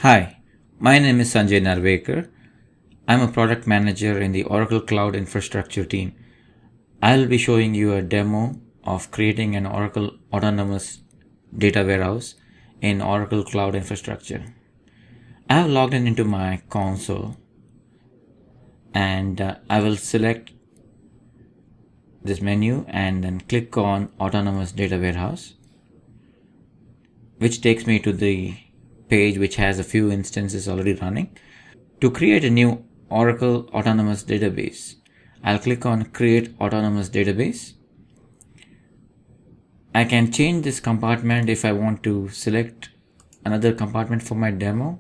Hi, my name is Sanjay Narvekar. I'm a product manager in the Oracle Cloud Infrastructure team. I'll be showing you a demo of creating an Oracle Autonomous Data Warehouse in Oracle Cloud Infrastructure. I have logged into my console and I will select this menu and then click on Autonomous Data Warehouse, which takes me to the page which has a few instances already running. To create a new Oracle Autonomous Database, I'll click on Create Autonomous Database. I can change this compartment if I want to select another compartment for my demo.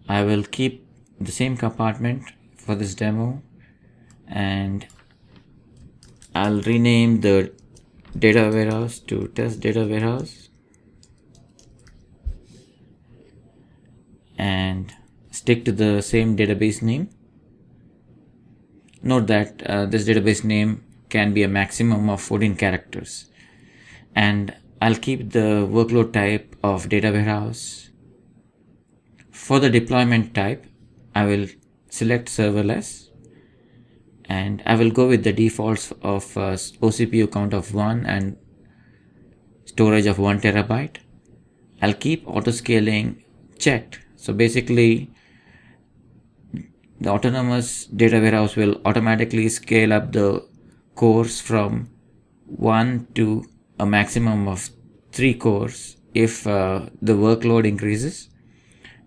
I will keep the same compartment for this demo and I'll rename the data warehouse to Test Data Warehouse and stick to the same database name. Note that this database name can be a maximum of 14 characters. And I'll keep the workload type of data warehouse. For the deployment type, I will select serverless and I will go with the defaults of OCPU count of 1 and storage of 1 terabyte. I'll keep auto scaling checked. So basically, the autonomous data warehouse will automatically scale up the cores from 1 to a maximum of 3 cores if the workload increases,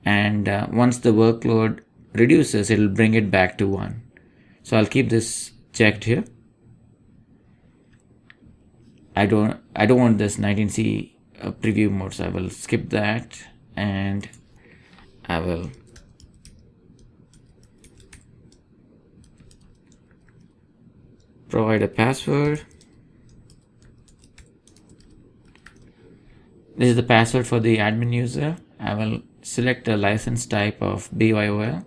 and once the workload reduces, it will bring it back to 1. So I'll keep this checked here. I don't want this 19C preview mode, so I will skip that and I will provide a password. This is the password for the admin user. I will select a license type of BYOL.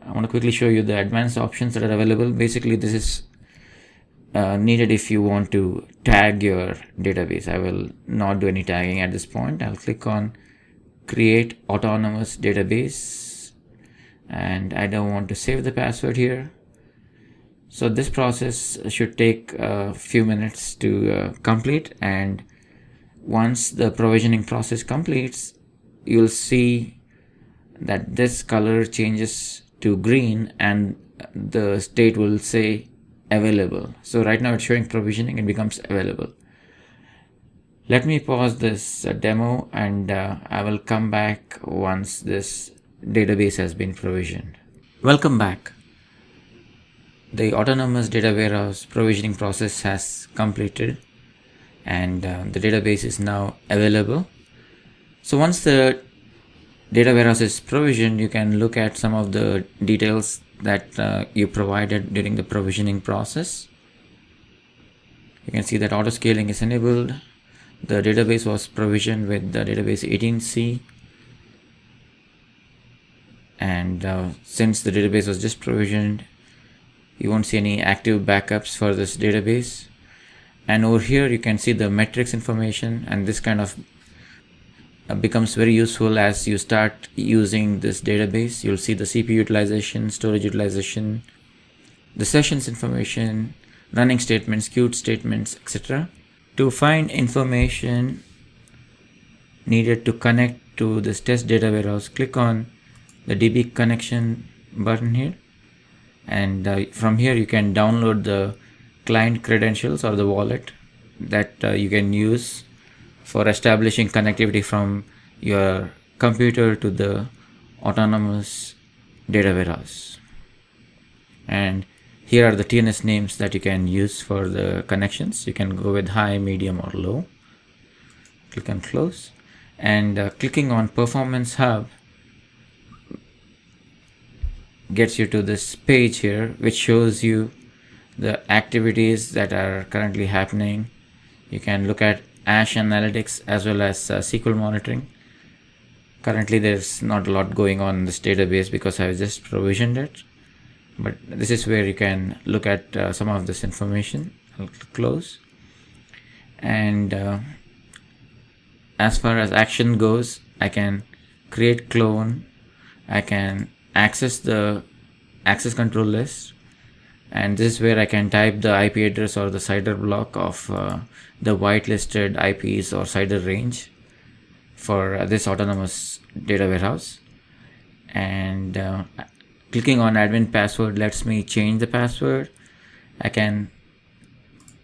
I want to quickly show you the advanced options that are available. Basically, this is needed if you want to tag your database. I will not do any tagging at this point. I'll click on Create Autonomous Database and I don't want to save the password here. So this process should take a few minutes to complete, and once the provisioning process completes, you'll see that this color changes to green and the state will say available. So right now it's showing provisioning and becomes available. Let me pause this demo and I will come back once this database has been provisioned. Welcome back. The autonomous data warehouse provisioning process has completed and the database is now available. So once the data warehouse is provisioned, you can look at some of the details that you provided during the provisioning process. You can see that auto scaling is enabled. The database was provisioned with the database 18C, and since the database was just provisioned, you won't see any active backups for this database. And over here you can see the metrics information, and this kind of becomes very useful as you start using this database. You'll see the CPU utilization, storage utilization, the sessions information, running statements, queued statements, etc. To find information needed to connect to this test data warehouse, click on the DB connection button here, and from here you can download the client credentials or the wallet that you can use for establishing connectivity from your computer to the autonomous data warehouse. And here are the TNS names that you can use for the connections. You can go with high, medium or low. Click on close, and clicking on Performance Hub gets you to this page here, which shows you the activities that are currently happening. You can look at Ash Analytics as well as SQL monitoring. Currently there's not a lot going on in this database because I just provisioned it, but this is where you can look at some of this information. I'll close, and as far as action goes, I can create clone, I can access the access control list, and this is where I can type the IP address or the CIDR block of the whitelisted IPs or CIDR range for this autonomous data warehouse. And clicking on admin password lets me change the password. I can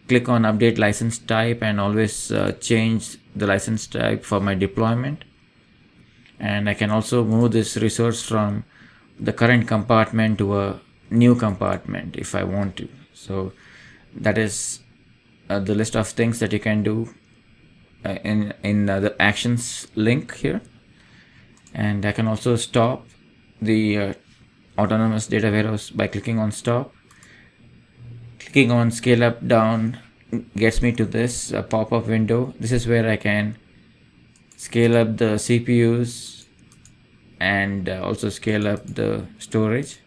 click on update license type and always change the license type for my deployment. And I can also move this resource from the current compartment to a new compartment if I want to. So that is the list of things that you can do in the actions link here. And I can also stop the autonomous data warehouse by clicking on stop. Clicking on scale up down gets me to this pop-up window. This is where I can scale up the CPUs and also scale up the storage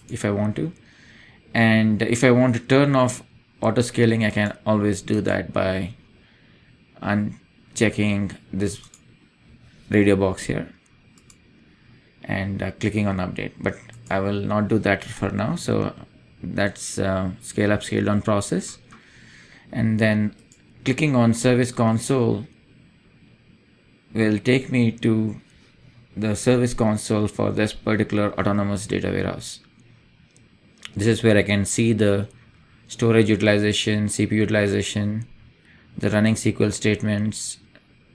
if I want to. And if I want to turn off auto scaling, I can always do that by unchecking this radio box here and clicking on update, but I will not do that for now. So that's scale up, scale down process. And then clicking on service console will take me to the service console for this particular autonomous data warehouse. This is where I can see the storage utilization, CPU utilization, the running SQL statements,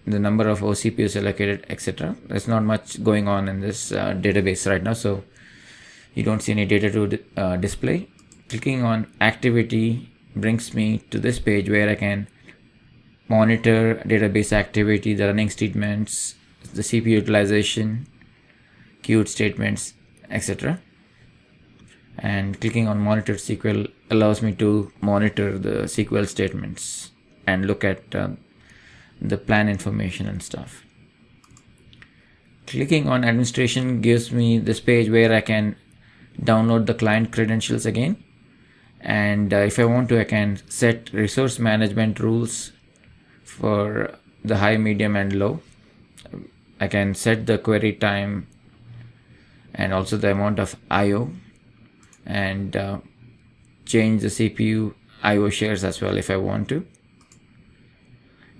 the number of OCPUs allocated, etc. There's not much going on in this database right now, so you don't see any data to display. Clicking on activity brings me to this page where I can monitor database activity, the running statements, the CPU utilization, queued statements, etc. And clicking on monitor SQL allows me to monitor the SQL statements and look at the plan information and stuff. Clicking on administration gives me this page where I can download the client credentials again. And if I want to, I can set resource management rules for the high, medium, and low. I can set the query time and also the amount of IO, and change the CPU IO shares as well if I want to.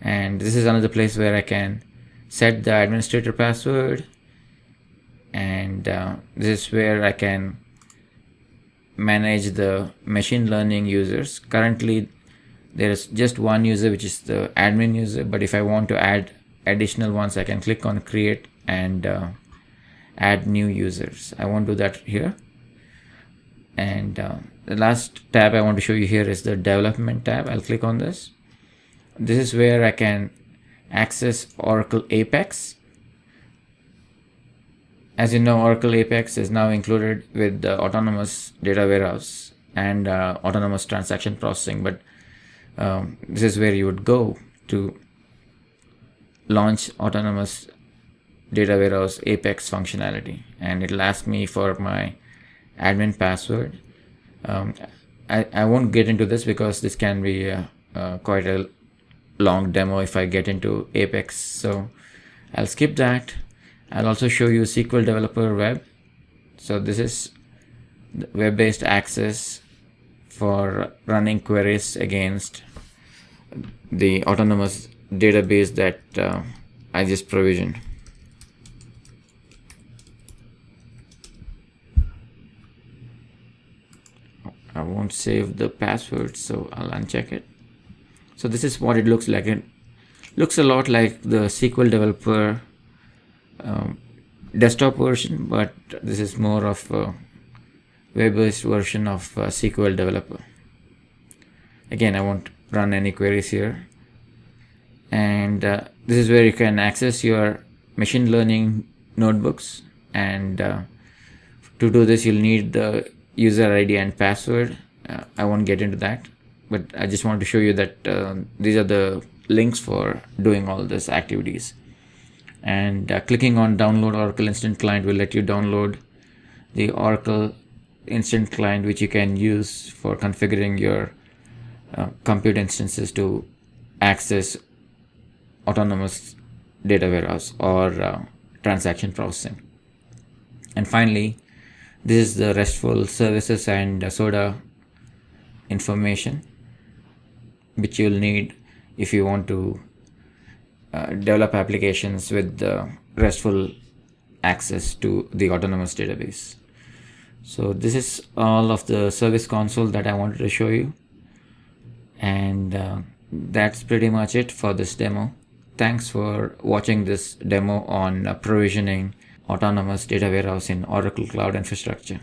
And this is another place where I can set the administrator password, and this is where I can manage the machine learning users. Currently there is just one user, which is the admin user, but if I want to add additional ones, I can click on create and add new users. I won't do that here. And the last tab I want to show you here is the development tab. I'll click on this. This is where I can access Oracle Apex. As you know, Oracle Apex is now included with the autonomous data warehouse and autonomous transaction processing, but this is where you would go to launch autonomous data warehouse Apex functionality, and it'll ask me for my admin password. I won't get into this because this can be quite a long demo if I get into Apex, so I'll skip that. I'll also show you SQL Developer Web. So this is the web-based access for running queries against the autonomous database that I just provisioned. I won't save the password, so I'll uncheck it. So this is what it looks like. It looks a lot like the SQL Developer desktop version, but this is more of a web-based version of SQL Developer. Again, I won't run any queries here. And this is where you can access your machine learning notebooks. And to do this, you'll need the user ID and password. I won't get into that, but I just want to show you that these are the links for doing all these activities. And clicking on download Oracle Instant Client will let you download the Oracle Instant Client, which you can use for configuring your compute instances to access autonomous data warehouse or transaction processing. And finally, this is the RESTful services and SODA information which you'll need if you want to develop applications with the RESTful access to the autonomous database. So this is all of the service console that I wanted to show you, and that's pretty much it for this demo. Thanks for watching this demo on provisioning autonomous data warehouse in Oracle Cloud Infrastructure.